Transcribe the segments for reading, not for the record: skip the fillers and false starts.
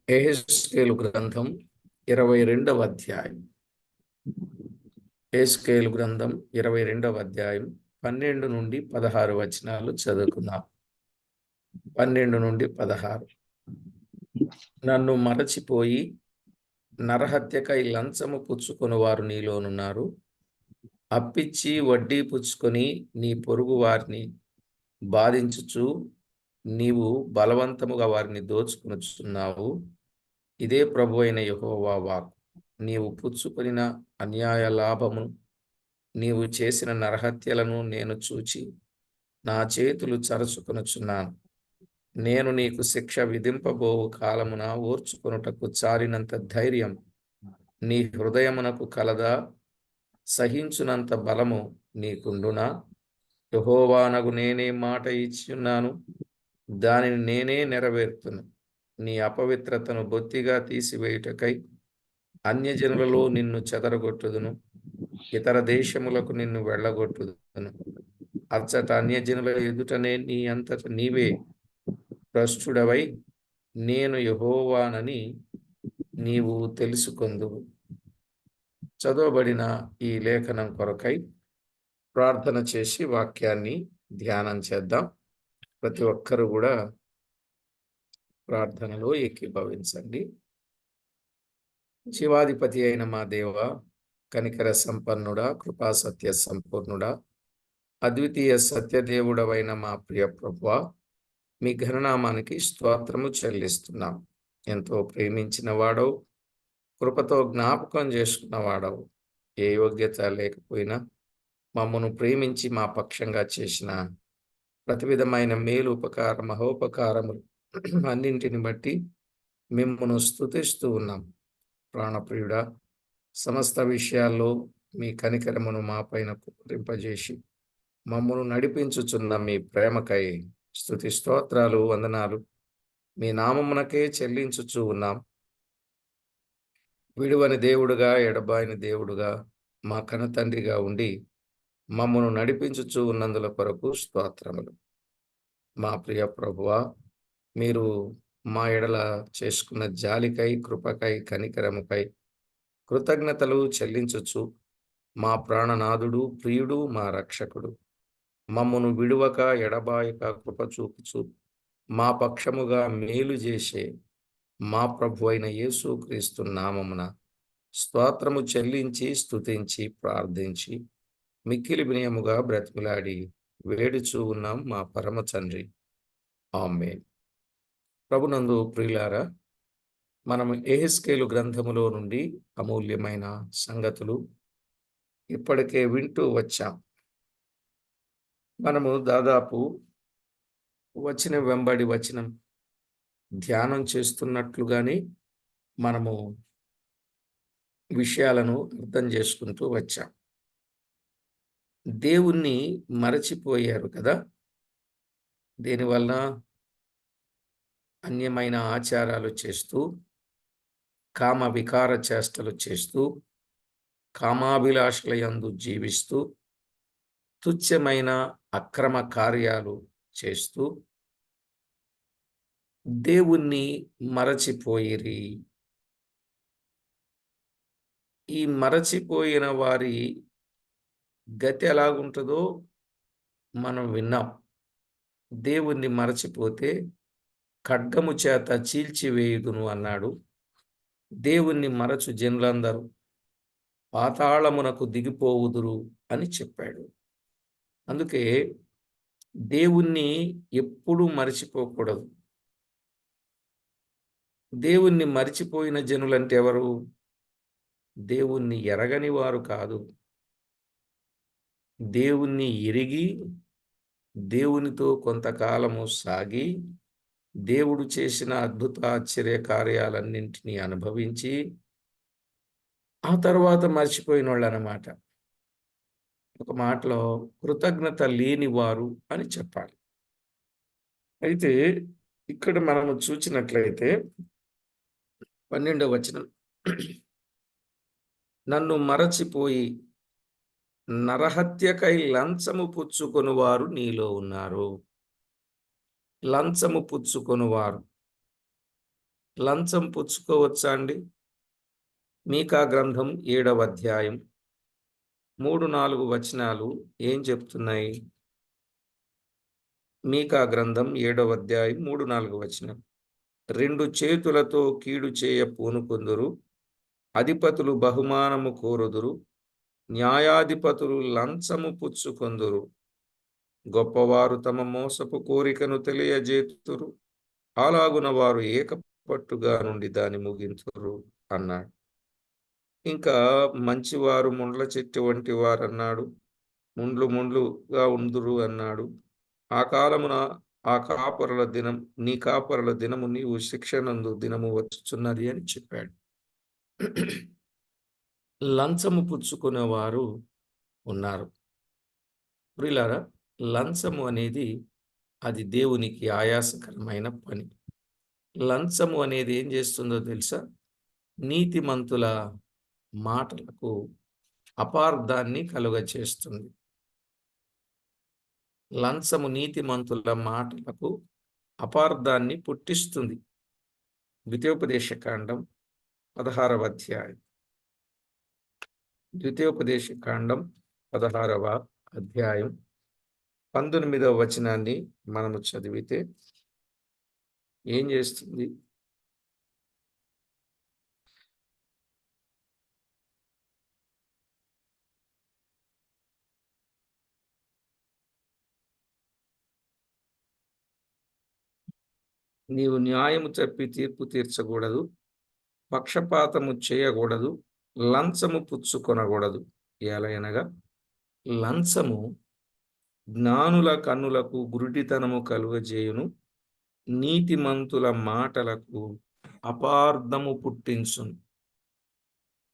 యెహెజ్కేలు గ్రంథం 22వ అధ్యాయం. యెహెజ్కేలు గ్రంథం 22వ అధ్యాయం 12 నుండి 16 వచనాలు చదువుకుందాం. 12 నుండి 16. నన్ను మరచిపోయి నరహత్యకై లంచము పుచ్చుకొని వారు నీలోనున్నారు. అప్పిచ్చి వడ్డీ పుచ్చుకొని నీ పొరుగు వారిని బాధించుచు నీవు బలవంతముగా వారిని దోచుకొనుచున్నావు. ఇదే ప్రభువైన యెహోవా వాక్కు. నీవు పుచ్చుకొనిన అన్యాయ లాభమును నీవు చేసిన నరహత్యలను నేను చూచి నా చేతులు చరచుకొనుచున్నాను. నేను నీకు శిక్ష విధింపబోవు కాలమున ఓర్చుకొనుటకు చాలినంత ధైర్యం నీ హృదయమునకు కలదా? సహించునంత బలము నీకుండునా? యెహోవానగు నేనే మాట ఇచ్చియున్నాను, దానిని నేనే నెరవేర్తును. నీ అపవిత్రతను బొత్తిగా తీసివేయుటకై అన్యజనులలో నిన్ను చెదరగొట్టుదును, ఇతర దేశములకు నిన్ను వెళ్ళగొట్టుదును. అచ్చట అన్యజనుల ఎదుటనే నీ అంతట నీవే భ్రష్టుడవై నేను యెహోవానని నీవు తెలుసుకొందువు. చదవబడిన ఈ లేఖనం కొరకై ప్రార్థన చేసి వాక్యాన్ని ధ్యానం చేద్దాం. ప్రతి ఒక్కరు కూడా ప్రార్థనలో ఏకీభవించండి. శివాధిపతి అయిన మా దేవ, కనికర సంపన్నుడా, కృపా సత్య సంపూర్ణుడా, అద్వితీయ సత్యదేవుడవైన మా ప్రియ ప్రభువా, మీ ఘననామానికి స్తోత్రము చెల్లిస్తున్నాం. ఎంతో ప్రేమించిన వాడవు, కృపతో జ్ఞాపకం చేసుకున్న వాడవు. ఏ యోగ్యత లేకపోయినా మమ్మను ప్రేమించి మా పక్షంగా చేసిన ప్రతి విధమైన మేలు, ఉపకార, మహోపకారములు అన్నింటిని బట్టి మిమ్మను స్తుతిస్తూ ఉన్నాం. ప్రాణప్రియుడా, సమస్త విషయాల్లో మీ కనికరమును మా పైన కురింపజేసి మమ్మను నడిపించుచున్న మీ ప్రేమకై స్తుతి స్తోత్రాలు, వందనాలు మీ నామమునకే చెల్లించుచూ ఉన్నాం. విడువని దేవుడుగా, ఎడబాయని దేవుడుగా, మా కనతండ్రిగా ఉండి మమ్మను నడిపించుచూ ఉన్నందుల కొరకు స్తోత్రములు. మా ప్రియ ప్రభువా, మీరు మా ఎడల చేసుకున్న జాలికై, కృపకై, కనికరముకై కృతజ్ఞతలు చెల్లించుచు మా ప్రాణనాథుడు, ప్రియుడు, మా రక్షకుడు, మమ్మను విడువక ఎడబాయక కృప చూపుచు మా పక్షముగా మేలు చేసే మా ప్రభు అయిన యేసుక్రీస్తు నామమున స్తోత్రము చెల్లించి స్తుతించి ప్రార్థించి మిక్కిలి వినయముగా బ్రతిమలాడి వేడుచూ ఉన్నాం మా పరమ తండ్రి. ఆమేన్. ప్రభునందు ప్రియులారా, మనం యెహెజ్కేలు గ్రంథములో నుండి అమూల్యమైన సంగతులు ఇప్పటికే వింటూ వచ్చాం. మనము దాదాపు వచనం వెంబడి వచనం ధ్యానం చేస్తున్నట్లుగానే మనము విషయాలను అర్థం చేసుకుంటూ వచ్చాం. దేవుణ్ణి మరచిపోయారు కదా. దీనివల్ల అన్యమైన ఆచారాలు చేస్తూ, కామ వికార చేష్టలు చేస్తూ, కామాభిలాషల యందు జీవిస్తూ, తుచ్చమైన అక్రమ కార్యాలు చేస్తూ దేవుణ్ణి మరచిపోయిరి. ఈ మరచిపోయిన వారి గతి ఎలాగుంటుందో మనం విన్నాం. దేవుణ్ణి మరచిపోతే ఖడ్గము చేత చీల్చివేయుదును అన్నాడు. దేవుణ్ణి మరచు జనులందరూ పాతాళమునకు దిగిపోవుదురు అని చెప్పాడు. అందుకే దేవుణ్ణి ఎప్పుడూ మరచిపోకూడదు. దేవుణ్ణి మరిచిపోయిన జనులంటే ఎవరు? దేవుణ్ణి ఎరగని వారు కాదు. దేవుణ్ణి ఎరిగి, దేవునితో కొంతకాలము సాగి, దేవుడు చేసిన అద్భుత ఆశ్చర్య కార్యాలన్నింటినీ అనుభవించి ఆ తర్వాత మర్చిపోయిన వాళ్ళు అన్నమాట. ఒక మాటలో కృతజ్ఞత లేని వారు అని చెప్పాలి. అయితే ఇక్కడ మనము చూచినట్లయితే 12వ వచనం, నన్ను మరచిపోయి నరహత్యకై లంచము పుచ్చుకొనువారు నీలో ఉన్నారు. లంచము పుచ్చుకొనువారు. లంచం పుచ్చుకోవచ్చా అండి? మీకా గ్రంథం 7వ అధ్యాయం 3-4 వచనాలు ఏం చెప్తున్నాయి? మీకా గ్రంథం 7వ అధ్యాయం 3-4 వచనం. 2 చేతులతో కీడు చేయ పూనుకొందురు, అధిపతులు బహుమానము కోరుదురు, న్యాయాధిపతులు లంచము పుచ్చుకొందురు, గొప్పవారు తమ మోసపు కోరికను తెలియజేతురు, అలాగున వారు ఏకపట్టుగా నుండి దాని ముగింతురు అన్నాడు. ఇంకా మంచివారు ముండ్ల చెట్టు వంటి వారన్నాడు, ముండ్లుగా ఉందురు అన్నాడు. ఆ కాలమున ఆ కాపరుల దినం, నీ కాపరుల దినము నీవు శిక్షనందు దినము వచ్చుచున్నది అని చెప్పాడు. లంచము పుచ్చుకునేవారు ఉన్నారు. ప్రియులారా, లంచము అనేది అది దేవునికి ఆయాసకరమైన పని. లంచము అనేది ఏం చేస్తుందో తెలుసా? నీతిమంతుల మాటలకు అపార్థాన్ని కలుగచేస్తుంది. లంచము నీతిమంతుల మాటలకు అపార్థాన్ని పుట్టిస్తుంది. ద్వితీయోపదేశకాండం 16వ అధ్యాయం. ద్వితీయోపదేశకాండం 16వ అధ్యాయం 19వ వచనాన్ని మనము చదివితే ఏం చేస్తుంది? నీవు న్యాయము చెప్పి తీర్పు తీర్చకూడదు, పక్షపాతము చేయకూడదు, లంచము పుచ్చుకొనకూడదు. ఎలయనగా లంచము జ్ఞానుల కన్నులకు గురుడితనము కలుగజేయును, నీతిమంతుల మాటలకు అపార్థము పుట్టించును.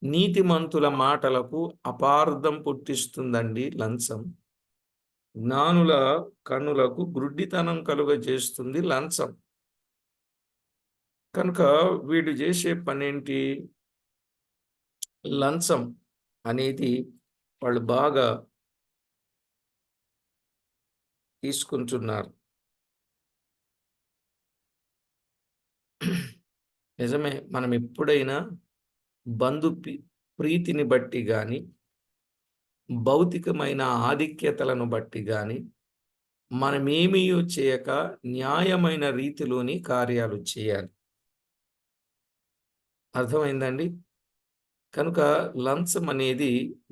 నీతిమంతుల మాటలకు అపార్థం పుట్టిస్తుందండి లంచం. జ్ఞానుల కన్నులకు గురుడితనం కలుగజేస్తుంది లంచం. కనుక వీడు చేసే పనేంటి? లంచం అనేది వాళ్ళు బాగా తీసుకుంటున్నారు. నిజమే, మనం ఎప్పుడైనా ప్రీతిని బట్టి గాని, భౌతికమైన ఆధిక్యతలను బట్టి గాని మనమేమీ చేయక న్యాయమైన రీతిలోని కార్యాలు చేయాలి. అర్థమైందండి? కనుక లంచం అనేది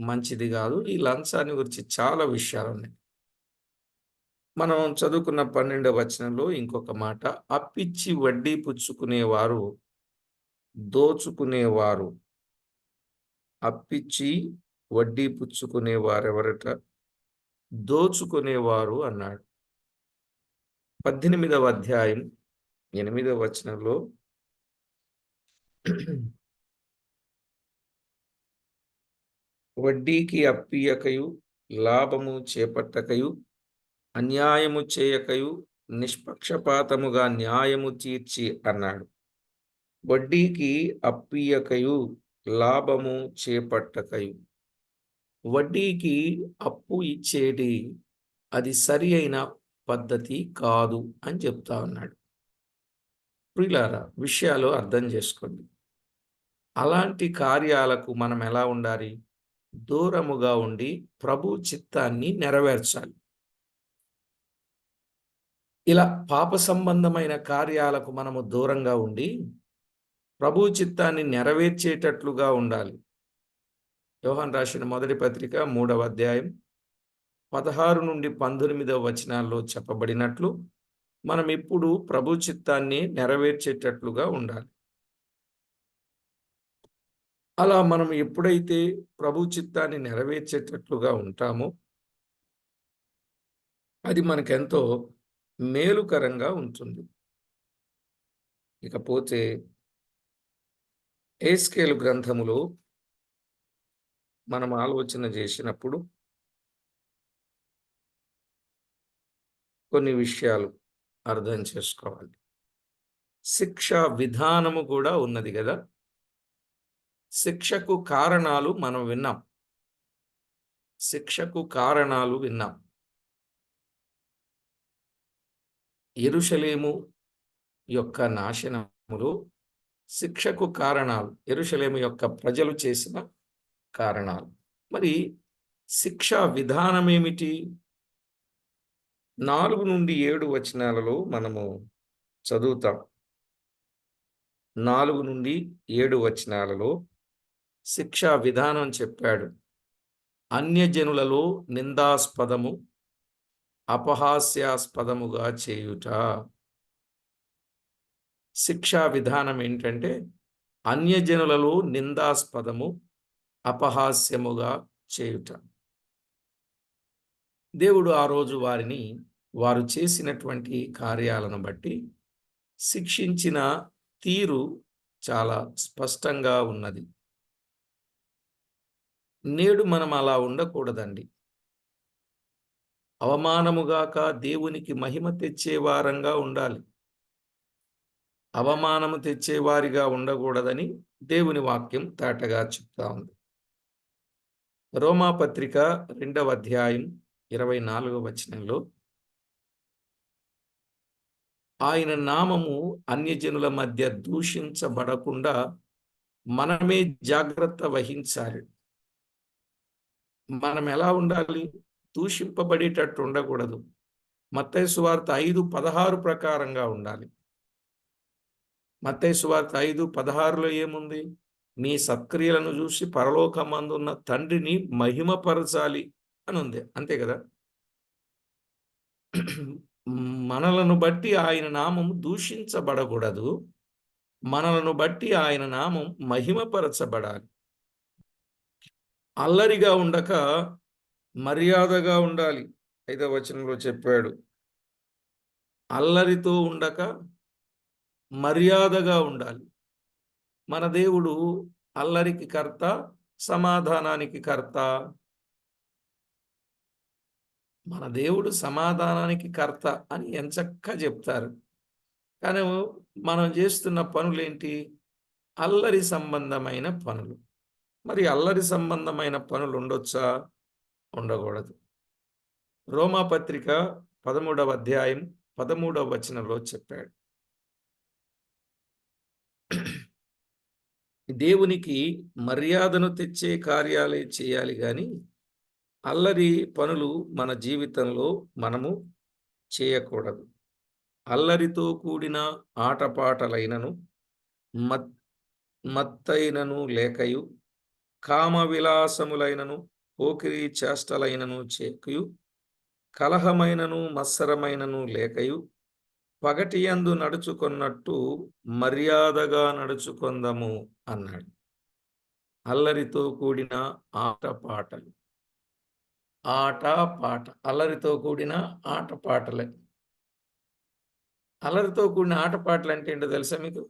మంచిది కాదు. ఈ లంచాన్ని గురించి చాలా విషయాలు ఉన్నాయి. మనం చదువుకున్న 12వ వచనంలో ఇంకొక మాట, అప్పిచ్చి వడ్డీ పుచ్చుకునేవారు దోచుకునేవారు. అప్పిచ్చి వడ్డీ పుచ్చుకునేవారెవరట? దోచుకునేవారు అన్నాడు. 18వ అధ్యాయం 8వ వచనంలో వడ్డీకి అప్పియకయు, లాభము చేపట్టకయు, అన్యాయము చేయకయు, నిష్పక్షపాతముగా న్యాయము తీర్చి అన్నాడు. వడ్డీకి అప్పియకయు, లాభము చేపట్టకయు. వడ్డీకి అప్పు ఇచ్చేది అది సరి అయిన పద్ధతి కాదు అని చెప్తా ఉన్నాడు. ప్రియులారా, విషయాలు అర్థం చేసుకోండి. అలాంటి కార్యాలకు మనం ఎలా ఉండాలి? దూరముగా ఉండి ప్రభు చిత్తాన్ని నెరవేర్చాలి. ఇలా పాప సంబంధమైన కార్యాలకు మనము దూరంగా ఉండి ప్రభు చిత్తాన్ని నెరవేర్చేటట్లుగా ఉండాలి. యోహాను రాసిన మొదటి పత్రిక 3వ అధ్యాయం 16-19 వచనాల్లో చెప్పబడినట్లు మనం ఎప్పుడు ప్రభు చిత్తాన్ని నెరవేర్చేటట్లుగా ఉండాలి. అలా మనం ఎప్పుడైతే ప్రభు చిత్తాన్ని నెరవేర్చేటట్లుగా ఉంటామో అది మనకెంతో మేలుకరంగా ఉంటుంది. ఇకపోతే ఎహెజ్కేలు గ్రంథములో మనం ఆలోచన చేసినప్పుడు కొన్ని విషయాలు అర్థం చేసుకోవాలి. శిక్షా విధానము కూడా ఉన్నది కదా. శిక్షకు కారణాలు మనం విన్నాం. శిక్షకు కారణాలు విన్నాం. యెరూషలేము యొక్క నాశనములో శిక్షకు కారణాలు, యెరూషలేము యొక్క ప్రజలు చేసిన కారణాలు. మరి శిక్షా విధానం ఏమిటి? 4-7 వచనాలలో మనము చదువుతాం. 4-7 వచనాలలో శిక్షా విధానం చెప్పాడు. అన్యజనులలో నిందాస్పదము, అపహాస్యాస్పదముగా చేయుట. శిక్షా విధానం ఏంటంటే అన్యజనులలో నిందాస్పదము, అపహాస్యముగా చేయుట. దేవుడు ఆ రోజు వారిని వారు చేసినటువంటి కార్యాలను బట్టి శిక్షించిన తీరు చాలా స్పష్టంగా ఉన్నది. నేడు మనం అలా ఉండకూడదండి. అవమానముగాక దేవునికి మహిమ తెచ్చే వారంగా ఉండాలి. అవమానము తెచ్చేవారిగా ఉండకూడదని దేవుని వాక్యం తేటగా చెప్తా ఉంది. రోమాపత్రిక 2వ అధ్యాయం 24వ వచనంలో ఆయన నామము అన్యజనుల మధ్య దూషించబడకుండా మనమే జాగ్రత్త వహించాలి. మనం ఎలా ఉండాలి? దూషింపబడేటట్టు ఉండకూడదు. మత్తయి సువార్త 5:16 ప్రకారంగా ఉండాలి. మత్తయి సువార్త 5:16లో ఏముంది? మీ సత్క్రియలను చూసి పరలోకమందున్న తండ్రిని మహిమపరచాలి అని ఉంది. అంతే కదా? మనలను బట్టి ఆయన నామం దూషించబడకూడదు. మనలను బట్టి ఆయన నామం మహిమపరచబడాలి. అల్లరిగా ఉండక మర్యాదగా ఉండాలి. 5వ వచనంలో చెప్పాడు. అల్లరితో ఉండక మర్యాదగా ఉండాలి. మన దేవుడు అల్లరికి కర్త, సమాధానానికి కర్త. మన దేవుడు సమాధానానికి కర్త అని ఎంచక్కా చెప్తారు. కానీ మనం చేస్తున్న పనులేంటి? అల్లరి సంబంధమైన పనులు. మరి అల్లరి సంబంధమైన పనులు ఉండొచ్చా? ఉండకూడదు. రోమాపత్రిక 13వ అధ్యాయం 13వ వచనంలో చెప్పాడు. దేవునికి మర్యాదను తెచ్చే కార్యాలే చేయాలి గాని అల్లరి పనులు మన జీవితంలో మనము చేయకూడదు. అల్లరితో కూడిన ఆటపాటలైనను మత్తైనను లేకయు, కామ విలాసములైనను పోకిరీ చేష్టలైనను చేకయు, కలహమైనను మత్సరమైనను లేకయు, పగటియందు నడుచుకున్నట్టు మర్యాదగా నడుచుకొందము అన్నాడు. అల్లరితో కూడిన ఆటపాటలు. ఆట పాట, అల్లరితో కూడిన ఆటపాటలే. అల్లరితో కూడిన ఆటపాటలు అంటే ఏంటో తెలుసా మీకు?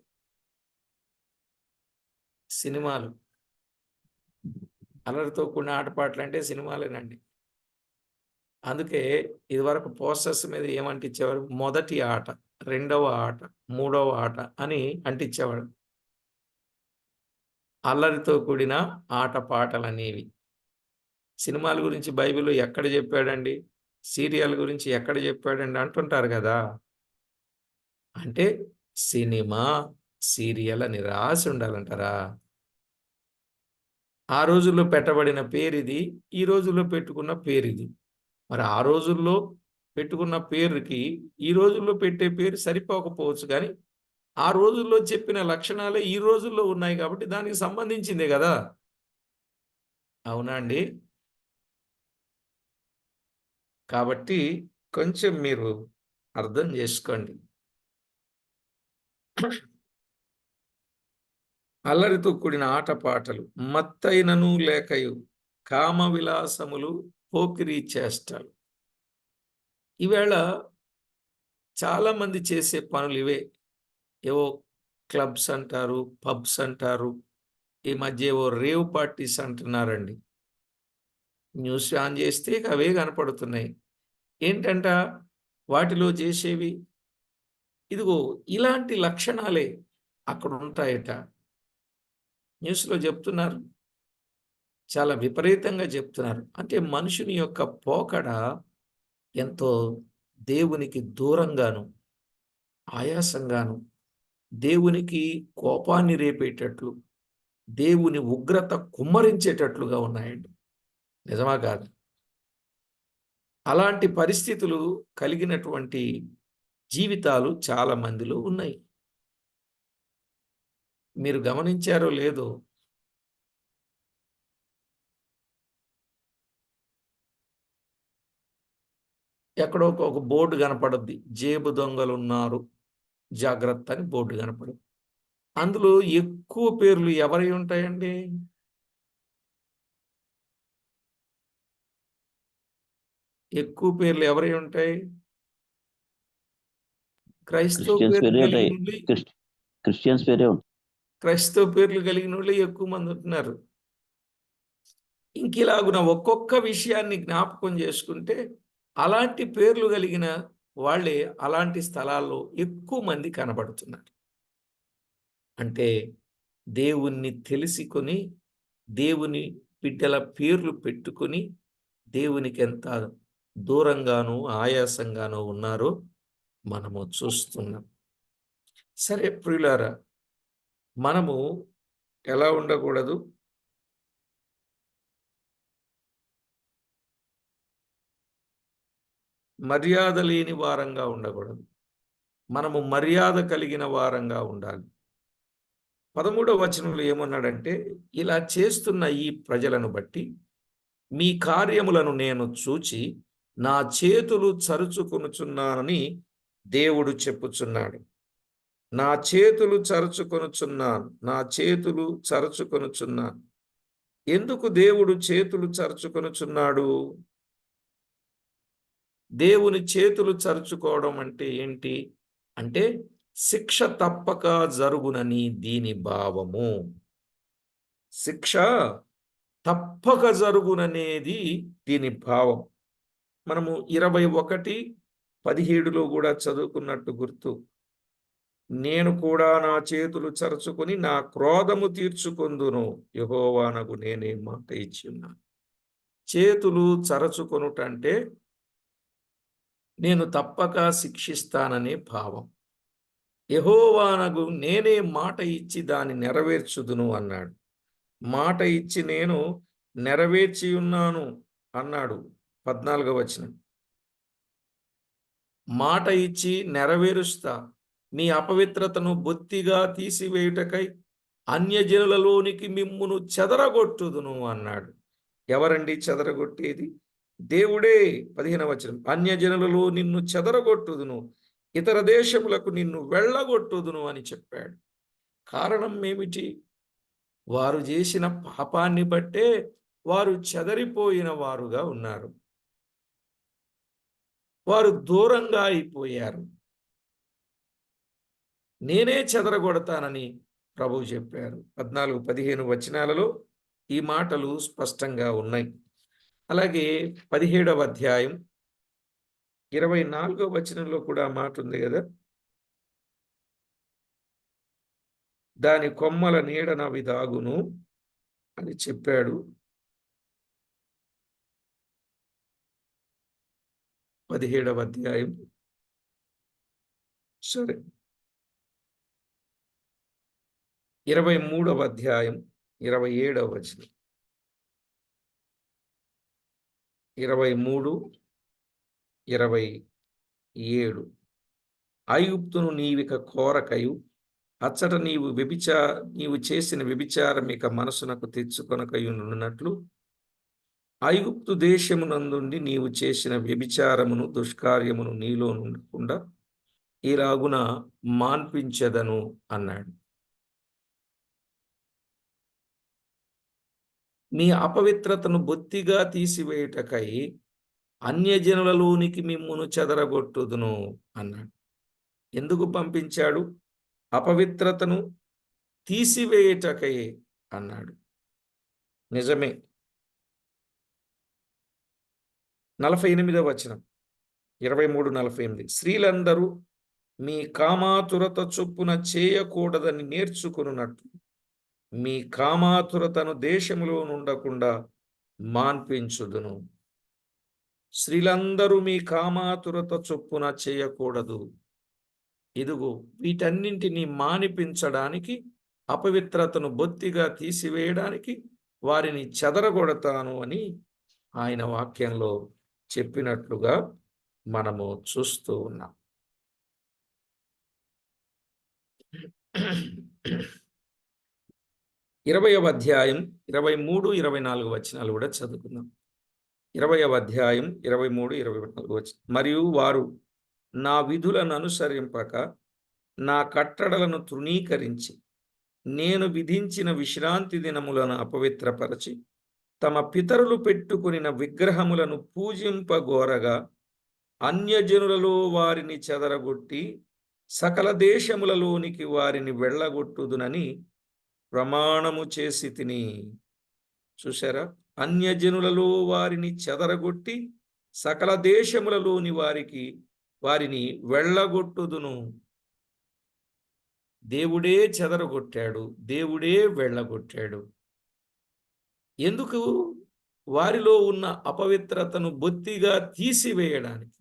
సినిమాలు. అల్లరితో కూడిన ఆటపాటలు అంటే సినిమాలేనండి. అందుకే ఇదివరకు పోస్టర్స్ మీద ఏమంటించేవారు? మొదటి ఆట, రెండవ ఆట, మూడవ ఆట అని అంటించేవాడు. అల్లరితో కూడిన ఆటపాటలనేవి. సినిమాల గురించి బైబిల్‌లో ఎక్కడ చెప్పాడండి? సీరియల్ గురించి ఎక్కడ చెప్పాడండి అంటుంటారు గదా! అంటే సినిమా, సీరియల్ అని రాసి ఉండాలంటారా? ఆ రోజుల్లో పెట్టబడిన పేరిది. ఈ రోజుల్లో పెట్టుకున్న పేరిది. మరి ఆ రోజుల్లో పెట్టుకున్న పేరుకి, ఈ రోజుల్లో పెట్టే పేరు సరిపోకపోవచ్చు గానీ, ఆ రోజుల్లో చెప్పిన లక్షణాలే ఈ రోజుల్లో ఉన్నాయి కాబట్టి దానికి సంబంధించిందే గదా! అవునా అండి? కాబట్టి కొంచెం మీరు అర్థం జేసుకోండి. అల్లరితో కూడిన ఆటపాటలు, మత్తైనను లేకయు, కామ విలాసములు, పోకిరీ చేష్టలు. ఈవేళ చాలామంది చేసే పనులివే. ఏవో క్లబ్స్ అంటారు, పబ్స్ అంటారు. ఈ మధ్య ఏవో రేవ్ పార్టీస్ అంటున్నారండి. న్యూస్ ఆన్ జేస్తే ఇక అవే కనపడుతున్నాయి. ఏంటంట వాటిలో జేసేవి? ఇదిగో ఇలాంటి లక్షణాలే అక్కడుంటాయట. న్యూస్‌లో జెప్తున్నారు. చాలా విపరీతంగా చెప్తున్నారు. అంటే మనుషుని యొక్క పోకడ ఎంతో దేవునికి దూరంగాను, ఆయాసంగాను, దేవునికి కోపాన్ని రేపేటట్లు, దేవుని ఉగ్రత కుమ్మరించేటట్లుగా ఉన్నాయండి. నిజమా కాదా? అలాంటి పరిస్థితులు కలిగినటువంటి జీవితాలు చాలా మందిలో ఉన్నాయి. మీరు గమనించారో లేదో, ఎక్కడో ఒక బోర్డు కనపడుద్ది. జేబు దొంగలున్నారు జాగ్రత్త అని బోర్డు కనపడుద్ది. అందులో ఎక్కువ పేర్లు ఎవరివి ఉంటాయండి? ఎక్కువ పేర్లు ఎవరివి ఉంటాయి? క్రైస్తవ క్రిస్టియన్స్ పేర్లు పేరే ఉంటాయి. కలిగినోళ్ళే క్రిస్టియన్స్ పేరే ఉంటాయి. క్రైస్తవ పేర్లు కలిగినోళ్ళే ఎక్కువ మంది ఉంటున్నారు. ఇంకిలాగున ఒక్కొక్క విషయాన్ని జ్ఞాపకం చేసుకుంటే, అలాంటి పేర్లు కలిగిన వాళ్ళే అలాంటి స్థలాల్లో ఎక్కువ మంది కనబడుతున్నారు. అంటే దేవుణ్ణి తెలుసుకొని, దేవుని బిడ్డల పేర్లు పెట్టుకొని, దేవునికెంత దూరంగానో, ఆయాసంగానో ఉన్నారో మనము చూస్తున్నాం. సరే ప్రియులారా, మనము ఎలా ఉండకూడదు? మర్యాద లేని వారంగా ఉండకూడదు. మనము మర్యాద కలిగిన వారంగా ఉండాలి. 13వ వచనంలో ఏమన్నాడంటే, ఇలా చేస్తున్న ఈ ప్రజలను బట్టి మీ కార్యములను నేను చూచి నా చేతులు చరుచుకొనుచున్నానని దేవుడు చెప్పుచున్నాడు. నా చేతులు చరుచుకొనుచున్నాను, నా చేతులు చరుచుకొనుచున్నాను. ఎందుకు దేవుడు చేతులు చరుచుకొనుచున్నాడు? దేవుని చేతులు చరుచుకోవడం అంటే ఏంటి? అంటే శిక్ష తప్పక జరుగునని దీని భావము. శిక్ష తప్పక జరుగుననేది దీని భావం. మనము 21:17లో కూడా చదువుకున్నట్టు గుర్తు. నేను కూడా నా చేతులు చరుచుకొని నా క్రోధము తీర్చుకొందును, యెహోవానగు నేనే మాట ఇచ్చి ఉన్నాను. చేతులు చరచుకొనుటంటే నేను తప్పక శిక్షిస్తాననే భావం. యెహోవానగు నేనే మాట ఇచ్చి దాన్ని నెరవేర్చుదును అన్నాడు. మాట ఇచ్చి నేను నెరవేర్చి ఉన్నాను అన్నాడు. 14వ వచనం. మాట ఇచ్చి నెరవేరుస్తా, మీ అపవిత్రతను బొత్తిగా తీసివేయుటకై అన్యజనులలోనికి మిమ్మును చెదరగొట్టుదును అన్నాడు. ఎవరండి చెదరగొట్టేది? దేవుడే. 15వ వచనం. అన్యజనులలో నిన్ను చెదరగొట్టుదును, ఇతర దేశములకు నిన్ను వెళ్ళగొట్టుదును అని చెప్పాడు. కారణం ఏమిటి? వారు చేసిన పాపాన్ని బట్టే వారు చెదరిపోయిన వారుగా ఉన్నారు. వారు దూరంగా అయిపోయారు. నేనే చెదరగొడతానని ప్రభువు చెప్పారు. 14, 15 వచనాలలో ఈ మాటలు స్పష్టంగా ఉన్నాయి. అలాగే 17వ అధ్యాయం 24వ వచనంలో కూడా మాట ఉంది కదా, దాని కొమ్మల నీడన అవి దాగును అని చెప్పాడు. 17వ అధ్యాయం సరే 23వ అధ్యాయం 27వ వచనం. 23, 27. ఐగుప్తును నీవిక కోరకయు అచ్చట నీవు చేసిన వ్యభిచారం ఇక మనసునకు తెచ్చుకొనకయున్నట్లు ఐగుప్తు దేశమునందుండి నీవు చేసిన వ్యభిచారమును దుష్కార్యమును నీలో ఉండకుండా ఇలాగున మాన్పించెదను అన్నాడు. మీ అపవిత్రతను బొత్తిగా తీసివేయుటకై అన్యజనులలోనికి మిమ్మును చెదరగొట్టుదును అన్నాడు. ఎందుకు పంపించాడు? అపవిత్రతను తీసివేయుటకై అన్నాడు. నిజమే. 48వ వచనం. 23:48. స్త్రీలందరూ మీ కామాతురత చొప్పున చేయకూడదని నేర్చుకొనున్నట్లు మీ కామాతురతను దేశములో నుండకుండా మాన్పించుదును. స్త్రీలందరూ మీ కామాతురత చొప్పున చేయకూడదు. ఇదిగో వీటన్నింటినీ మానిపించడానికి, అపవిత్రతను బొత్తిగా తీసివేయడానికి వారిని చెదరగొడతాను అని ఆయన వాక్యంలో చెప్పినట్లుగా మనము చూస్తూ ఉన్నాం. 20వ అధ్యాయం 23, 24 వచనాలు కూడా చదువుకుందాం. 20వ అధ్యాయం 23, 24 వచనం. మరియు వారు నా విధులను అనుసరింపక నా కట్టడలను తృణీకరించి నేను విధించిన విశ్రాంతి దినములను అపవిత్రపరచి తమ పితరులు పెట్టుకొనిన విగ్రహములను పూజింపగోరగా అన్యజనులలో వారిని చెదరగొట్టి సకల దేశములలోనికి వారిని వెళ్ళగొట్టుదునని ప్రమాణము చేసి తిని. చూశారా? అన్యజనులలో వారిని చెదరగొట్టి సకల దేశములలోని వారిని వెళ్ళగొట్టుదును. దేవుడే చెదరగొట్టాడు, దేవుడే వెళ్ళగొట్టాడు. ఎందుకు? వారిలో ఉన్న అపవిత్రతను బొత్తిగా తీసివేయడానికి.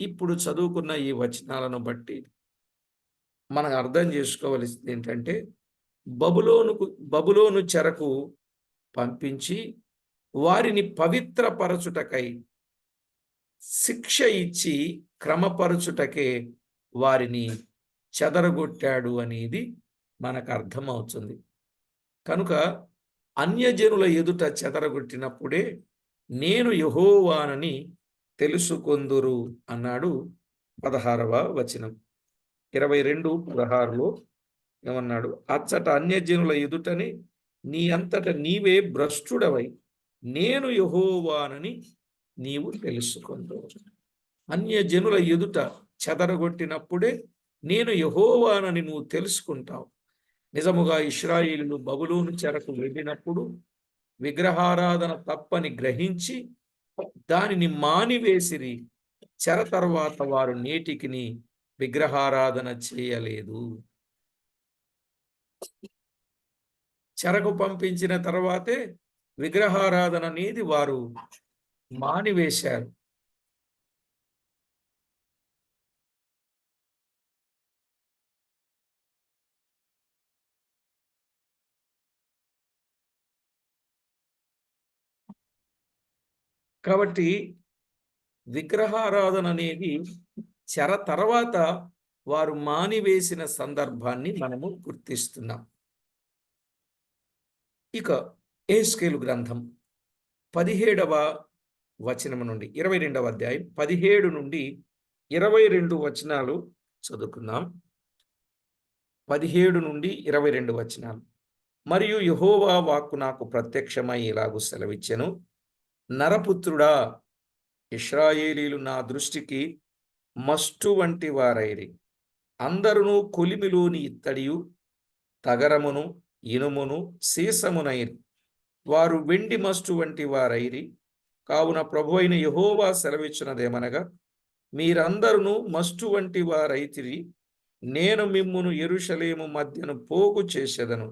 ఇప్పుడు చదువుకున్న ఈ వచనాలను బట్టి మనం అర్థం చేసుకోవలసింది ఏంటంటే, బబులోను చెరకు పంపించి వారిని పవిత్రపరచుటకై శిక్ష ఇచ్చి క్రమపరచుటకే వారిని చెదరగొట్టాడు అనేది మనకు అర్థమవుతుంది. కనుక అన్యజనుల ఎదుట చెదరగొట్టినప్పుడే నేను యెహోవానని తెలుసుకొందురు అన్నాడు 16వ వచనం. 22:16లో ఏమన్నాడు? అచ్చట అన్యజనుల ఎదుటని నీ అంతట నీవే భ్రష్టుడవై నేను యెహోవానని నీవు తెలుసుకొందువు. అన్యజనుల ఎదుట చెదరగొట్టినప్పుడే నేను యెహోవానని నువ్వు తెలుసుకుంటావు. నిజముగా ఇశ్రాయేలులు బబులోను చెరకు వెళ్ళినప్పుడు విగ్రహారాధన తప్పని గ్రహించి దానిని మానివేసిరి. చెర తర్వాత వారు నేటికిని విగ్రహారాధన చేయలేదు. చెరకు పంపించిన తర్వాతే విగ్రహారాధన అనేది వారు మానివేశారు. కాబట్టి విగ్రహారాధన అనేది చెర తర్వాత వారు మానివేసిన సందర్భాన్ని మనము గుర్తిస్తున్నాం. ఇక యెహెజ్కేలు గ్రంథం 17వ వచనం నుండి 22వ అధ్యాయం 17 నుండి 22 వచనాలు చదువుకుందాం. 17 నుండి 22 వచనాలు. మరియు యెహోవా వాక్కు నాకు ప్రత్యక్షమై ఇలాగు సెలవిచ్చెను, నరపుత్రుడా, ఇశ్రాయేలీలు నా దృష్టికి మస్టు వంటి వారైరి. అందరును కొలిమిలోని ఇత్తడియు తగరమును ఇనుమును సీసమునైరి. వారు వెండి మస్టు వంటి వారైరి. కావున ప్రభువైన యెహోవా సెలవిచ్చినదేమనగా, మీరందరును మస్టు వంటి వారైతిరి. నేను మిమ్మును యెరూషలేము మధ్యను పోగు చేసెదను.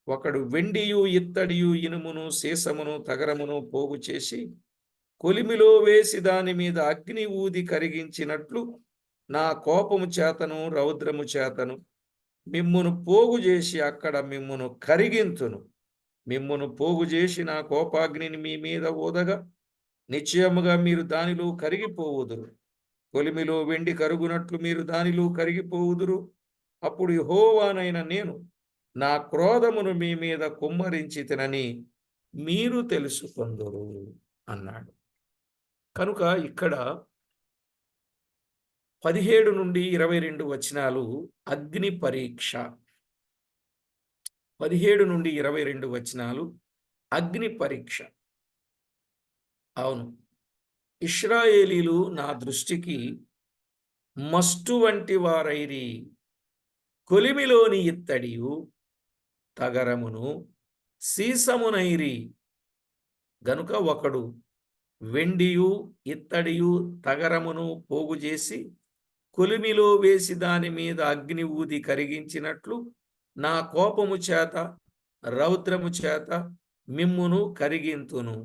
ఒకడు వెండియు ఇత్తడియు ఇనుమును సీసమును తగరమును పోగు చేసి కొలిమిలో వేసి దాని మీద అగ్ని ఊది కరిగించినట్లు నా కోపము చేతను రౌద్రము చేతను మిమ్మును పోగు చేసి అక్కడ మిమ్మును కరిగింతును. మిమ్మును పోగు చేసి నా కోపాగ్నిని మీ మీద ఊదగా నిశ్చయముగా మీరు దానిలో కరిగిపోవుదురు. కొలిమిలో వెండి కరుగునట్లు మీరు దానిలో కరిగిపోవుదురు. అప్పుడు యెహోవానైన నేను నా క్రోధమును మీ మీద కుమ్మరించి తినని మీరు తెలుసుకొందురు అన్నాడు. కనుక ఇక్కడ 17 నుండి 22 వచనాలు అగ్ని పరీక్ష. 17 నుండి 22 వచనాలు అగ్ని పరీక్ష. అవును, ఇశ్రాయేలీలు నా దృష్టికి మస్టు వంటి వారైరి. కొలిమిలోని ఇత్తడియు తగరమును సీసమునైరి. గనుక ఒకడు వెండియు ఇత్తడియు తగరమును పోగు చేసి కొలిమిలో వేసి దాని మీద అగ్ని ఊది కరిగించినట్లు నా కోపము చేత రౌద్రము చేత మిమ్మును కరిగింతును.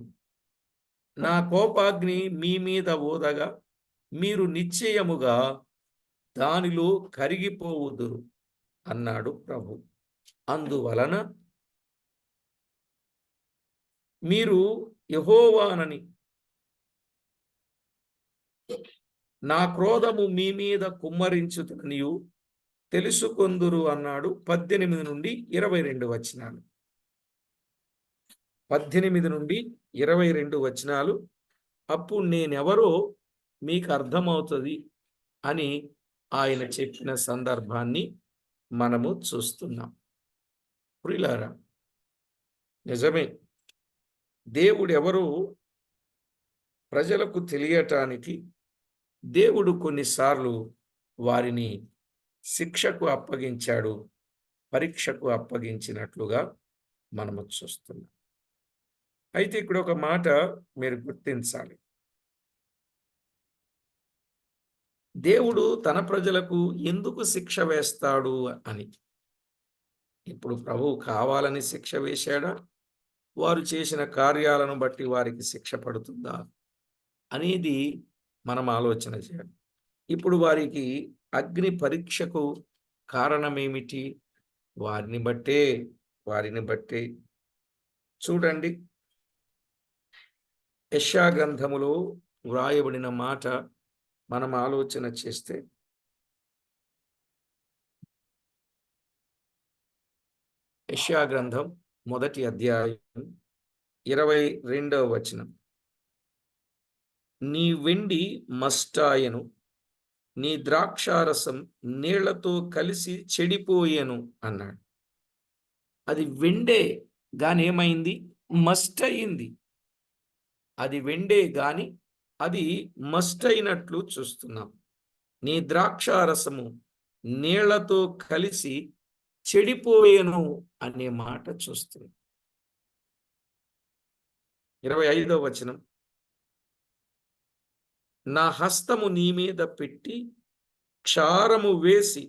నా కోపాగ్ని మీ మీద ఊదగా మీరు నిశ్చయముగా దానిలో కరిగిపోవుదురు అన్నాడు ప్రభు. అందువలన మీరు యెహోవానని, నా క్రోధము మీ మీద కుమ్మరించుటనియు తెలుసుకొందురు అన్నాడు. 18 నుండి 22 వచనాలు. 18 నుండి 22 వచనాలు. అప్పుడు నేనెవరో మీకు అర్థమవుతుంది అని ఆయన చెప్పిన సందర్భాన్ని మనము చూస్తున్నాం. ప్రియులారా, నిజమే, దేవుడెవరో ప్రజలకు తెలియటానికి దేవుడు కొన్నిసార్లు వారిని శిక్షకు అప్పగించాడు, పరీక్షకు అప్పగించినట్లుగా మనము చూస్తున్నాం. అయితే ఇక్కడ ఒక మాట మీరు గుర్తించాలి. దేవుడు తన ప్రజలకు ఎందుకు శిక్ష వేస్తాడు అని. ఇప్పుడు ప్రభువు కావాలని శిక్ష వేశాడా? వారు చేసిన కార్యాలను బట్టి వారికి శిక్ష పడుతుందా అనేది మనం ఆలోచన చేయాలి. ఇప్పుడు వారికి అగ్ని పరీక్షకు కారణమేమిటి? వారిని బట్టే చూడండి, యెషయా గ్రంథములో వ్రాయబడిన మాట మనం ఆలోచన చేస్తే, యెషయా గ్రంథం 1వ అధ్యాయం 22వ వచనం. నీ వెండి మస్తాయను, నీ ద్రాక్షారసం నీళ్లతో కలిసి చెడిపోయెను అన్నాడు. అది వెండే గాని ఏమైంది? మస్ట్ అయింది. అది వెండే గాని అది మస్ట్ అయినట్లు చూస్తున్నాం. నీ ద్రాక్షారసము నీళ్లతో కలిసి చెడిపోయెను అనే మాట చూస్తున్నాం. 25వ వచనం. నా హస్తము నీ మీద పెట్టి క్షారము వేసి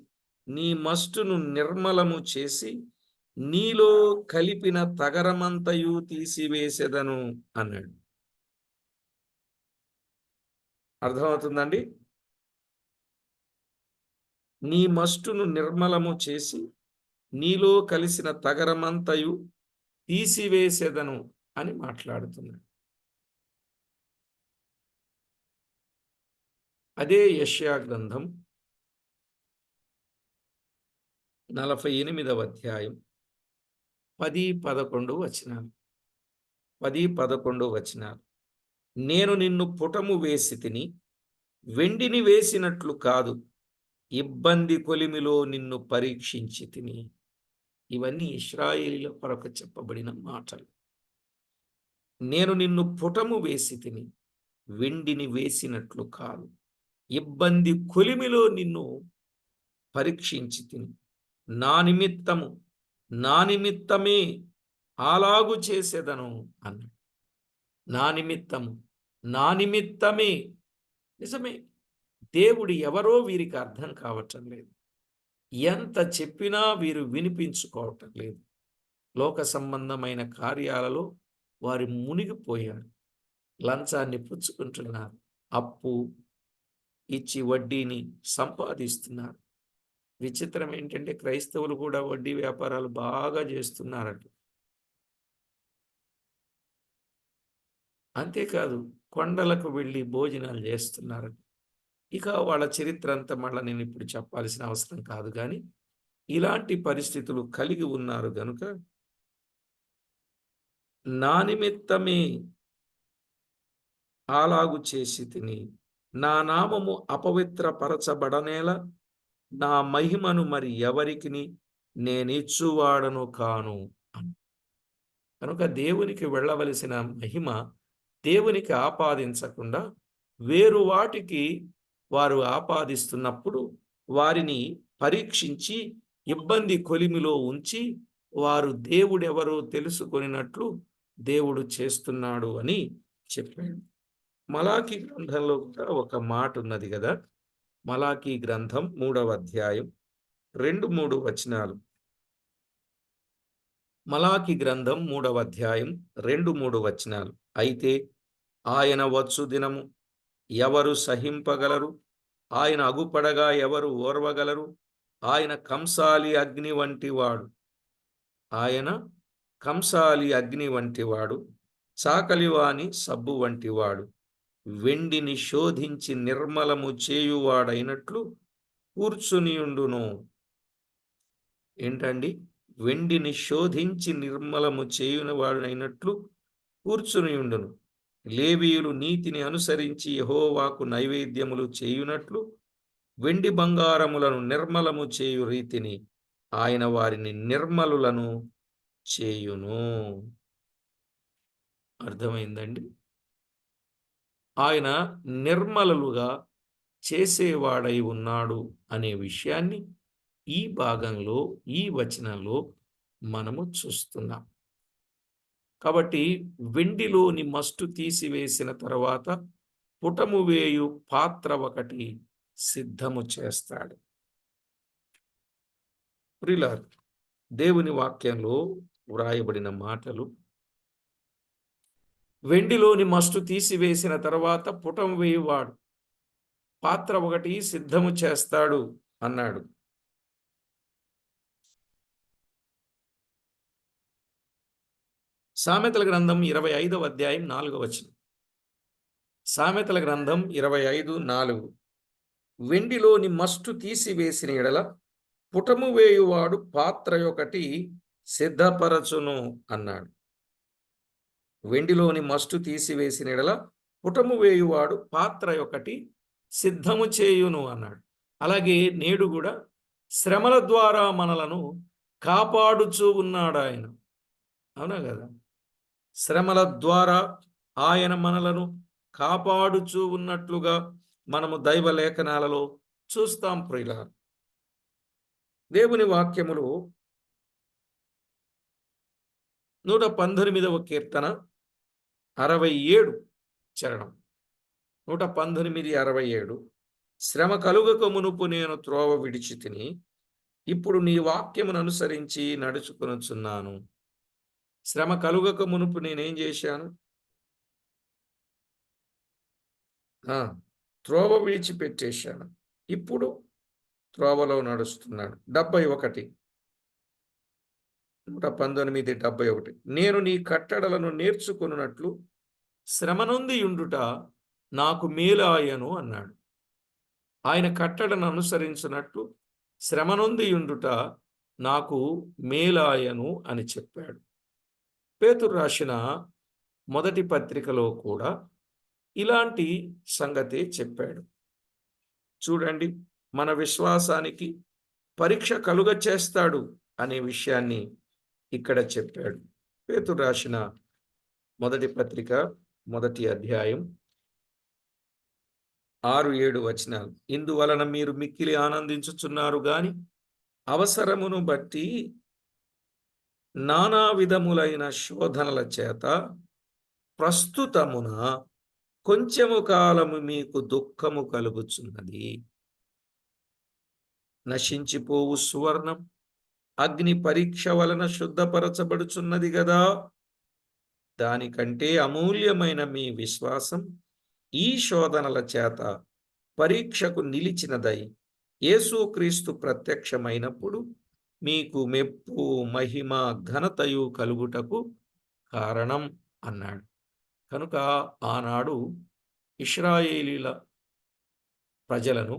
నీ మస్టును నిర్మలము చేసి నీలో కలిపిన తగరమంతయు తీసివేసెదను అన్నాడు. అర్థమవుతుందండి? నీ మస్టును నిర్మలము చేసి నీలో కలిసిన తగరమంతయు తీసివేసెదను అని మాట్లాడుతున్నాడు. అదే యెషయా గ్రంథం 48వ అధ్యాయం 10-11 వచనాలు. 10-11 వచనాలు. నేను నిన్ను పుటము వేసి తిని వెండిని వేసినట్లు కాదు, ఇబ్బంది కొలిమిలో నిన్ను పరీక్షించి తిని. ఇవన్నీ ఇశ్రాయేలీయుల కొరకు చెప్పబడిన మాటలు. నేను నిన్ను పుటము వేసి తిని వెండిని వేసినట్లు కాదు, ఇబ్బంది కొలిమిలో నిన్ను పరీక్షించి తిని. నా నిమిత్తమే అలాగు చేసేదను అన్నాడు. నా నిమిత్తమే. నిజమే, దేవుడు ఎవరో వీరికి అర్థం కావటం లేదు. ఎంత చెప్పినా వీరు వినిపించుకోవటం లేదు. లోక సంబంధమైన కార్యాలలో వారు మునిగిపోయారు. లంచాన్ని పుచ్చుకుంటున్నారు, అప్పు ఇచ్చి వడ్డీని సంపాదిస్తున్నారు. విచిత్రం ఏంటంటే క్రైస్తవులు కూడా వడ్డీ వ్యాపారాలు బాగా చేస్తున్నారట. అంతేకాదు, కొండలకు వెళ్ళి భోజనాలు చేస్తున్నారు. ఇక వాళ్ళ చరిత్ర అంతా మళ్ళీ నేను ఇప్పుడు చెప్పాల్సిన అవసరం కాదు, కానీ ఇలాంటి పరిస్థితులు కలిగి ఉన్నారు గనుక నా నిమిత్తమే అలాగు చేసి తిని, నా నామము అపవిత్రపరచబడనేలా నా మహిమను మరి ఎవరికి నేనిచ్చువాడను కాను అని. కనుక దేవునికి వెళ్ళవలసిన మహిమ దేవునికి ఆపాదించకుండా వేరు వాటికి వారు ఆపాదిస్తున్నప్పుడు వారిని పరీక్షించి ఇబ్బంది కొలిమిలో ఉంచి వారు దేవుడెవరో తెలుసుకొనినట్లు దేవుడు చేస్తున్నాడు అని చెప్పాడు. మలాకీ గ్రంథంలో కూడా ఒక మాట ఉన్నది కదా. మలాకీ గ్రంథం 3వ అధ్యాయం 2-3 వచనాలు. మలాకీ గ్రంథం 3వ అధ్యాయం 2-3 వచనాలు. అయితే ఆయన వచ్చు దినము ఎవరు సహింపగలరు? ఆయన అగుపడగా ఎవరు ఓర్వగలరు? ఆయన కంసాలి అగ్ని వంటివాడు. ఆయన కంసాలి అగ్ని వంటివాడు, చాకలివాని సబ్బు వంటివాడు. వెండిని శోధించి నిర్మలము చేయువాడైనట్లు కూర్చునియుండును. ఏంటండి? వెండిని శోధించి నిర్మలము చేయునవాడైనట్లు కూర్చునియుండును. లేవీయులు నీతిని అనుసరించి యెహోవాకు నైవేద్యములు చేయునట్లు వెండి బంగారములను నిర్మలము చేయు రీతిని ఆయన వారిని నిర్మలులను చేయును. అర్థమైందండి? ఆయన నిర్మలులుగా చేసేవాడై ఉన్నాడు అనే విషయాన్ని ఈ భాగంలో, ఈ వచనంలో మనము చూస్తున్నాం. కాబట్టి వెండిలోని మస్టు తీసివేసిన తర్వాత పుటము వేయు పాత్ర ఒకటి సిద్ధము చేస్తాడు. ప్రియులారా, దేవుని వాక్యంలో వ్రాయబడిన మాటలు, వెండిలోని మస్టు తీసివేసిన తర్వాత పుటం వేయువాడు పాత్ర ఒకటి సిద్ధము చేస్తాడు అన్నాడు. సామెతల గ్రంథం 25వ అధ్యాయం 4వ వచనం. సామెతల గ్రంథం 25:4. వెండిలోని మస్టు తీసివేసిన ఎడల పుటము వేయువాడు పాత్ర ఒకటి సిద్ధపరచును అన్నాడు. వెండిలోని మస్టు తీసివేసిన ఎడల పుటము వేయువాడు పాత్ర ఒకటి సిద్ధము చేయును అన్నాడు. అలాగే నేడు కూడా శ్రమల ద్వారా మనలను కాపాడుచూ ఉన్నాడు ఆయన. అవునా కదా? శ్రమల ద్వారా ఆయన మనలను కాపాడుచూ ఉన్నట్లుగా మనము దైవ లేఖనాలలో చూస్తాం. ప్రియులారా, దేవుని వాక్యములు 119వ కీర్తన 67 చరణం. 119:67. శ్రమ కలుగక మునుపు నేను త్రోవ విడిచి తిని ఇప్పుడు నీ వాక్యమును అనుసరించి నడుచుకొనుచున్నాను. శ్రమ కలుగక మునుపు నేనేం చేశాను? త్రోవ విడిచిపెట్టేశాను. ఇప్పుడు త్రోవలో నడుస్తున్నాడు. 71. 119:71. నేను నీ కట్టడలను నేర్చుకొనున్నట్లు శ్రమ నొంది యుండుట నాకు మేలాయను అన్నాడు. ఆయన కట్టడను అనుసరించినట్లు శ్రమ నొంది యుండుట నాకు మేలాయను అని చెప్పాడు. పేతురు రాసిన మొదటి పత్రికలో కూడా ఇలాంటి సంగతే చెప్పాడు. చూడండి, మన విశ్వాసానికి పరీక్ష కలుగ చేస్తాడు అనే విషయాన్ని ఇక్కడ చెప్పాడు. పేతురు రాసిన మొదటి పత్రిక మొదటి అధ్యాయం 6-7 వచనాలు. ఇందువలన మీరు మిక్కిలి ఆనందించుచున్నారు గాని అవసరమును బట్టి నానా విధములైన శోధనల చేత ప్రస్తుతమున కొంచెము కాలము మీకు దుఃఖము కలుగుచున్నది. నశించిపోవు సువర్ణం అగ్ని పరీక్ష వలన శుద్ధపరచబడుచున్నది గదా. దానికంటే అమూల్యమైన మీ విశ్వాసం ఈ శోధనల చేత పరీక్షకు నిలిచినదై యేసుక్రీస్తు ప్రత్యక్షమైనప్పుడు మీకు మెప్పు, మహిమ, ఘనతయు కలుగుటకు కారణం అన్నాడు. కనుక ఆనాడు ఇశ్రాయేలీల ప్రజలను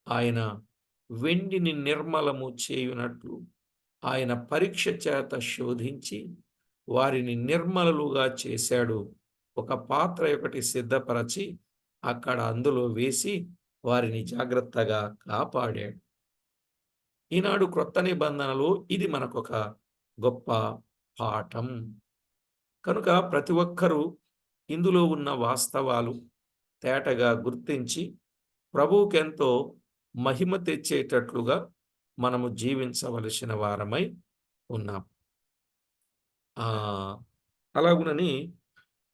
ఆయన వెండిని నిర్మలము చేయునట్లు ఆయన పరీక్ష చేత శోధించి వారిని నిర్మలులుగా చేశాడు. ఒక పాత్ర ఒకటి సిద్ధపరచి అక్కడ అందులో వేసి వారిని జాగ్రత్తగా కాపాడాడు. ఈనాడు క్రొత్త నిబంధనలో ఇది మనకొక గొప్ప పాఠం. కనుక ప్రతి ఒక్కరూ ఇందులో ఉన్న వాస్తవాలు తేటగా గుర్తించి ప్రభువుకెంతో మహిమ తెచ్చేటట్లుగా మనము జీవించవలసిన వారమై ఉన్నాం. అలాగునని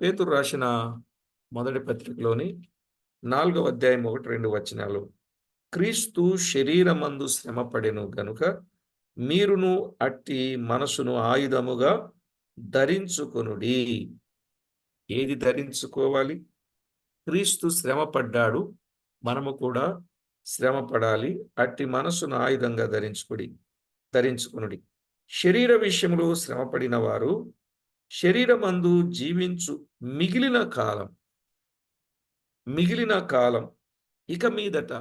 పేతురు రాసిన మొదటి పత్రికలోని 4వ అధ్యాయం 1-2 వచనాలు. క్రీస్తు శరీరమందు శ్రమపడెను గనుక మీరును అట్టి మనసును ఆయుధముగా ధరించుకొనుడి. ఏది ధరించుకోవాలి? క్రీస్తు శ్రమపడ్డాడు, మనము కూడా శ్రమ పడాలి. అట్టి మనస్సును ఆయుధంగా ధరించుకొనుడి. శరీర విషయంలో శ్రమపడిన వారు శరీరమందు జీవించు మిగిలిన కాలం మిగిలిన కాలం ఇక మీదట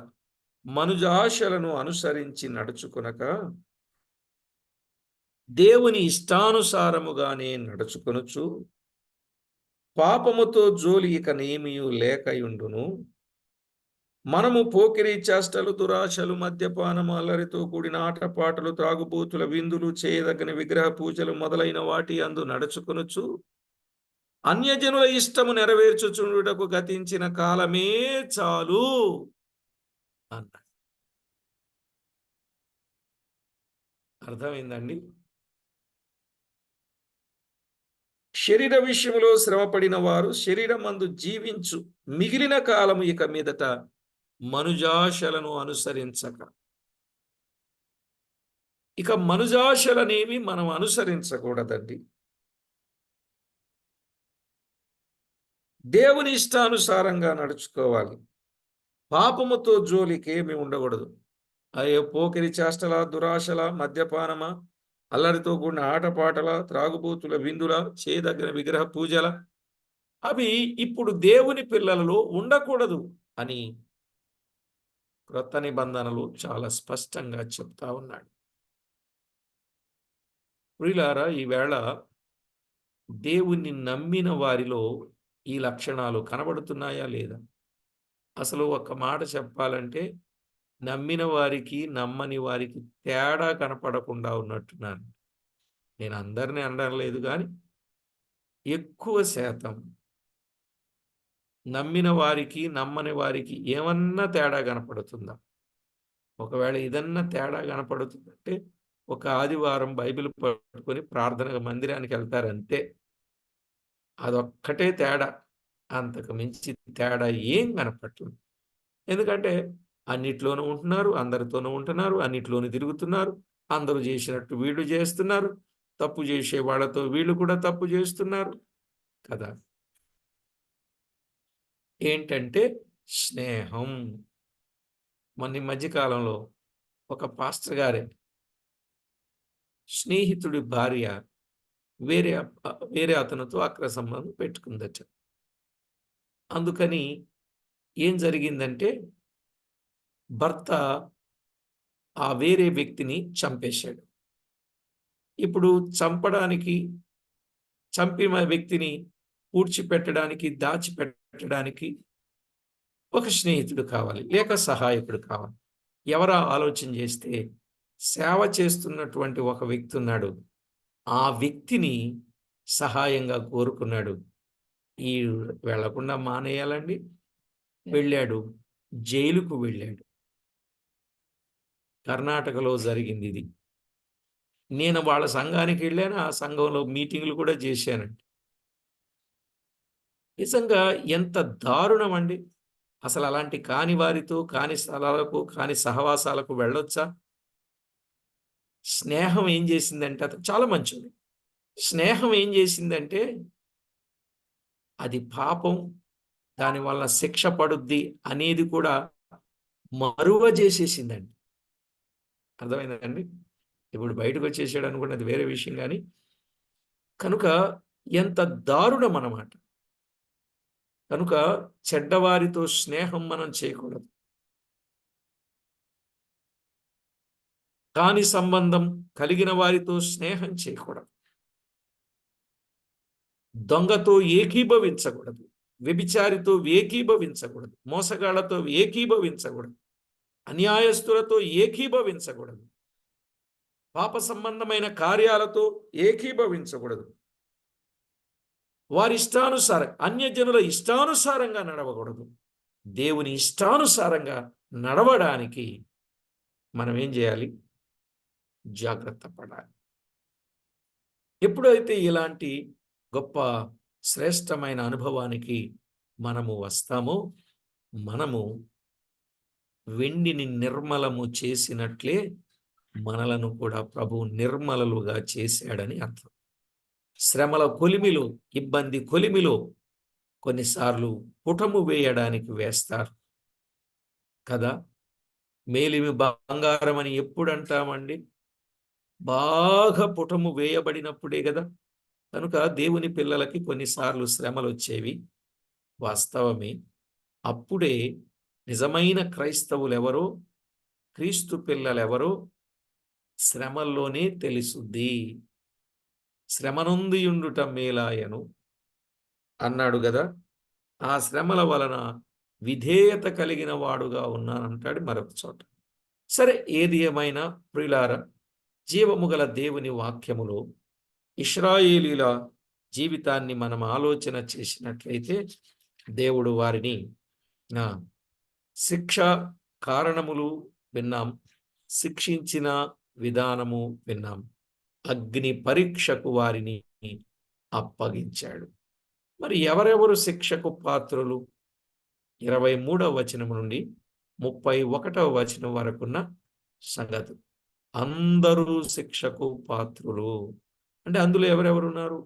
మనుజాశలను అనుసరించి నడుచుకొనక దేవుని ఇష్టానుసారముగానే నడుచుకొనుచు పాపముతో జోలి ఇక నేమియు లేకయుండును. మనము పోకిరీ చేష్టలు, దురాశలు, మద్యపానము, అల్లరితో కూడిన ఆటపాటలు, త్రాగుబోతుల విందులు, చేయదగిన విగ్రహ పూజలు మొదలైన వాటి అందు నడుచుకొనుచు అన్యజనుల ఇష్టము నెరవేర్చుచుండుటకు గతించిన కాలమే చాలు అన్నాడు. అర్థమైందండి? శరీర విషయంలో శ్రమపడిన వారు శరీరమందు జీవించు మిగిలిన కాలము ఇక మీదట మనుజాశలను అనుసరించక. ఇక మనుజాశలనేవి మనం అనుసరించకూడదండి. దేవుని ఇష్టానుసారంగా నడుచుకోవాలి. పాపముతో జోలికేమి ఉండకూడదు. అయ్యో పోకిరి చేష్టల, దురాశల, మద్యపానమా, అల్లరితో కూడిన ఆటపాటల, త్రాగుబోతుల విందుల, చేయదగిన విగ్రహ పూజల, అవి ఇప్పుడు దేవుని పిల్లలలో ఉండకూడదు అని క్రొత్త నిబంధనలు చాలా స్పష్టంగా చెప్తా ఉన్నాడు. ప్రియులారా, ఈవేళ దేవుణ్ణి నమ్మిన వారిలో ఈ లక్షణాలు కనబడుతున్నాయా లేదా? అసలు ఒక మాట చెప్పాలంటే నమ్మిన వారికి, నమ్మని వారికి తేడా కనపడకుండా ఉన్నట్టున్నాను. నేను అందరినీ అనడం లేదు కానీ ఎక్కువ శాతం నమ్మిన వారికి, నమ్మని వారికి ఏమన్నా తేడా కనపడుతుందా? ఒకవేళ ఏదన్నా తేడా కనపడుతుందంటే ఒక ఆదివారం బైబిల్ పట్టుకొని ప్రార్థన మందిరానికి వెళ్తారంతే. అదొక్కటే తేడా. అంతకు మించి తేడా ఏం కనపడట్లేదు. ఎందుకంటే అన్నిట్లోనూ ఉంటున్నారు, అందరితోనూ ఉంటున్నారు, అన్నిట్లోనూ తిరుగుతున్నారు, అందరూ చేసినట్టు వీళ్ళు చేస్తున్నారు, తప్పు చేసే వాళ్ళతో వీళ్ళు కూడా తప్పు చేస్తున్నారు కదా. ఏంటంటే స్నేహం. మొన్న ఈ మధ్యకాలంలో ఒక పాస్టర్ గారే స్నేహితుడి భార్య వేరే వేరే అతనితో అక్రమ సంబంధం పెట్టుకుందట. అందుకని ఏం జరిగిందంటే భర్త ఆ వేరే వ్యక్తిని చంపేశాడు. ఇప్పుడు చంపిన వ్యక్తిని పూడ్చిపెట్టడానికి, దాచిపెట్టడానికి ఒక స్నేహితుడు కావాలి, లేక సహాయకుడు కావాలి. ఎవరా ఆలోచన చేస్తే సేవ చేస్తున్నటువంటి ఒక వ్యక్తి ఉన్నాడు. ఆ వ్యక్తిని సహాయంగా కోరుకున్నాడు. ఈ వెళ్లకుండా మానేయాలండి. వెళ్ళాడు, జైలుకు వెళ్ళాడు. కర్ణాటకలో జరిగింది ఇది. నేను వాళ్ళ సంఘానికి వెళ్ళాను, ఆ సంఘంలో మీటింగ్లు కూడా చేశానండి. నిజంగా ఎంత దారుణం అండి. అసలు అలాంటి కాని వారితో, కాని స్థలాలకు, కాని సహవాసాలకు వెళ్ళొచ్చా? స్నేహం ఏం చేసిందంటే, అతను చాలా మంచోడు. స్నేహం ఏం చేసిందంటే అది పాపం, దానివల్ల శిక్ష పడుద్ది అనేది కూడా మరువ చేసేసిందండి. అర్థమైందండి? ఇప్పుడు బయటకు వచ్చేసాడు అనుకోండి, అది వేరే విషయం కానీ కనుక ఎంత దారుణం అన్నమాట. కనుక చెడ్డవారితో స్నేహం మనం చేయకూడదు. కాని సంబంధం కలిగిన వారితో స్నేహం చేయకూడదు. దొంగతో ఏకీభవించకూడదు, వ్యభిచారితో ఏకీభవించకూడదు, మోసగాళ్లతో ఏకీభవించకూడదు, అన్యాయస్తులతో ఏకీభవించకూడదు, పాప సంబంధమైన కార్యాలతో ఏకీభవించకూడదు, వారి ఇష్టానుసారం, అన్యజనుల ఇష్టానుసారంగా నడవకూడదు. దేవుని ఇష్టానుసారంగా నడవడానికి మనం ఏం చేయాలి? జాగ్రత్త పడాలి. ఎప్పుడైతే ఇలాంటి గొప్ప శ్రేష్టమైన అనుభవానికి మనము వస్తామో, మనము వెండిని నిర్మలము చేసినట్లే మనలను కూడా ప్రభువు నిర్మలలుగా చేశాడని అర్థం. శ్రమల కొలిమిలో, ఇబ్బంది కొలిమిలో కొన్నిసార్లు పుటము వేయడానికి వేస్తారు. కదా! మేలిమి బంగారం అని ఎప్పుడు అంటామండి? బాగా పుటము వేయబడినప్పుడే గదా! కనుక దేవుని పిల్లలకి కొన్నిసార్లు శ్రమలొచ్చేవి వాస్తవమే. అప్పుడే నిజమైన క్రైస్తవులెవరో, క్రీస్తు పిల్లలెవరో శ్రమల్లోనే తెలుసుద్ది. శ్రమనొందియుండుట మేలాయను అన్నాడు గదా! ఆ శ్రమల వలన విధేయత కలిగిన వాడుగా ఉన్నానంటాడు మరొక చోట. సరే, ఏది ఏమైనా ప్రియులారా, జీవము గల దేవుని వాక్యములో ఇశ్రాయేలీయుల జీవితాన్ని మనం ఆలోచన చేసినట్లయితే, దేవుడు వారిని ఆ! శిక్ష కారణములు విన్నాం. శిక్షించిన విధానము విన్నాం. అగ్ని పరీక్షకు వారిని అప్పగించాడు. మరి ఎవరెవరు శిక్షకు పాత్రులు? 23వ వచనం నుండి 31వ వచనం వరకున్న సంగతులు. అందరూ శిక్షకు పాత్రులు. అంటే అందులో ఎవరెవరున్నారు?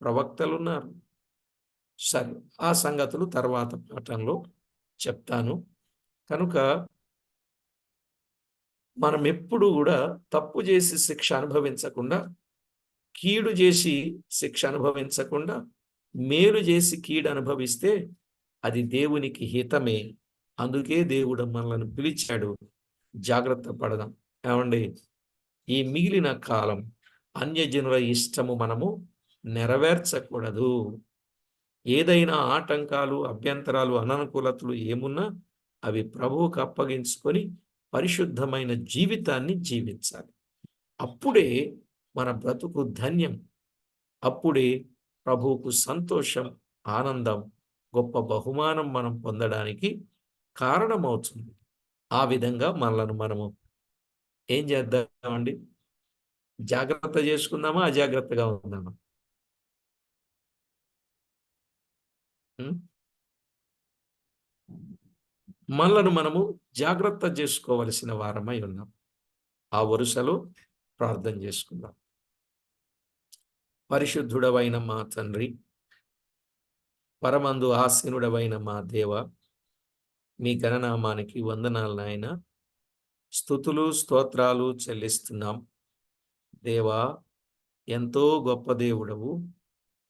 ప్రవక్తలున్నారు. సరే, ఆ సంగతులు తర్వాత పాఠంలో చెప్తాను. కనుక మనమెప్పుడు గూడా తప్పు జేసి శిక్ష అనుభవించకుండా, కీడు జేసి శిక్ష అనుభవించకుండా, మేలు జేసి కీడు అనుభవిస్తే అది దేవునికి హితమే. అందుకే దేవుడు మనలను పిలిచాడు. జాగ్రత్త పడదాం. ఏవండీ? ఈ మిగిలిన కాలం అన్యజనుల ఇష్టము మనము నెరవేర్చకూడదు. ఏదైనా ఆటంకాలు, అభ్యంతరాలు, అననుకూలతలు ఏమున్నా అవి ప్రభువుకు అప్పగించుకొని పరిశుద్ధమైన జీవితాన్ని జీవించాలి. అప్పుడే మన బ్రతుకు ధన్యం. అప్పుడే ప్రభువుకు సంతోషం, ఆనందం, గొప్ప బహుమానం మనం పొందడానికి కారణమవుతుంది. ఆ విధంగా మనలను మనము ఏం చేద్దామండి? జాగ్రత్త చేసుకుందామా? అజాగ్రత్తగా ఉందామా? హ్మ్. మనలను మనము జాగ్రత్త చేసుకోవలసిన వారమై ఉన్నాం. ఆ వరుసలో ప్రార్థన చేసుకుందాం. పరిశుద్ధుడవైన మా తండ్రి, పరమందు ఆసీనుడవైన మా దేవ, మీ ఘననామానికి వందనాలు నాయన. స్తుతులు, స్తోత్రాలు చెల్లిస్తున్నాం. దేవా, ఎంతో గొప్ప దేవుడవు,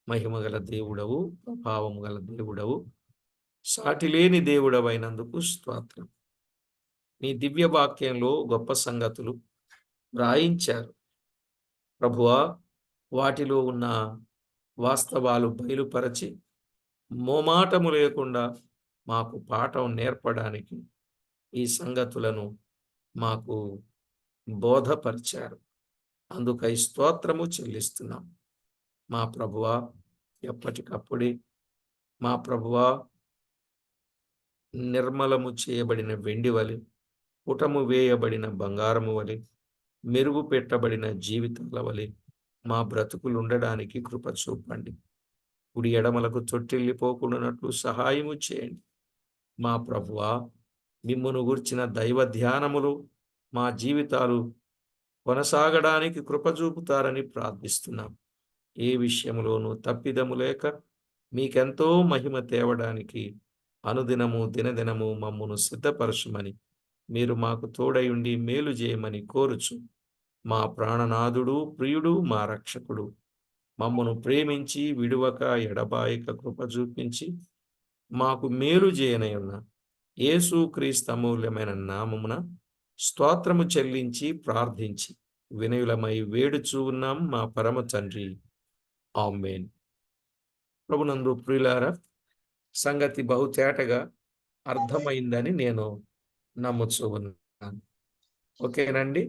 మహిమగల దేవుడవు, ప్రభావము గల దేవుడవు, సాటిలేని దేవుడవైనందుకు స్తోత్రం. నీ దివ్య వాక్యంలో గొప్ప సంగతులు వ్రాయించారు ప్రభువా. వాటిలో ఉన్న వాస్తవాలు బయలుపరచి మోమాటము లేకుండా మాకు పాఠం నేర్పడానికి ఈ సంగతులను మాకు బోధపరిచారు. అందుకై స్తోత్రము చెల్లిస్తున్నాం. మా ప్రభువా, ఎప్పటికప్పుడే మా ప్రభువా, నిర్మలము చేయబడిన వెండి వలె, పుటము వేయబడిన బంగారము వలె, మెరుగు పెట్టబడిన జీవితాల వలె మా బ్రతుకులుండడానికి కృప చూపండి. కుడి ఎడమలకు తొట్టిల్లిపోకుండానట్లు సహాయము చేయండి. మా ప్రభువా, మిమ్మును గూర్చిన దైవ ధ్యానములు మా జీవితాలు కొనసాగడానికి కృప చూపుతారని ప్రార్థిస్తున్నాం. ఏ విషయంలోనూ తప్పిదము లేక మీకెంతో మహిమ తేవడానికి అనుదినము దినదినము మమ్మును సిద్ధపరచుమని మీరు మాకు తోడయుండి మేలు చేయమని కోరుచు మా ప్రాణనాథుడు, ప్రియుడు, మా రక్షకుడు, మమ్మను ప్రేమించి విడువక ఎడబాయక కృప చూపించి మాకు మేలు చేయనయున్న యేసు క్రీస్తు అమూల్యమైన నామమున స్తోత్రము చెల్లించి ప్రార్థించి వినయులమై వేడుచూ ఉన్నాం మా పరమ తండ్రి. ఆమేన్. ప్రభునందు ప్రియులారా, సంగతి బహుతేటగా అర్థమైందని నేను నమ్ముచూ ఉన్నాను. ఓకేనండి.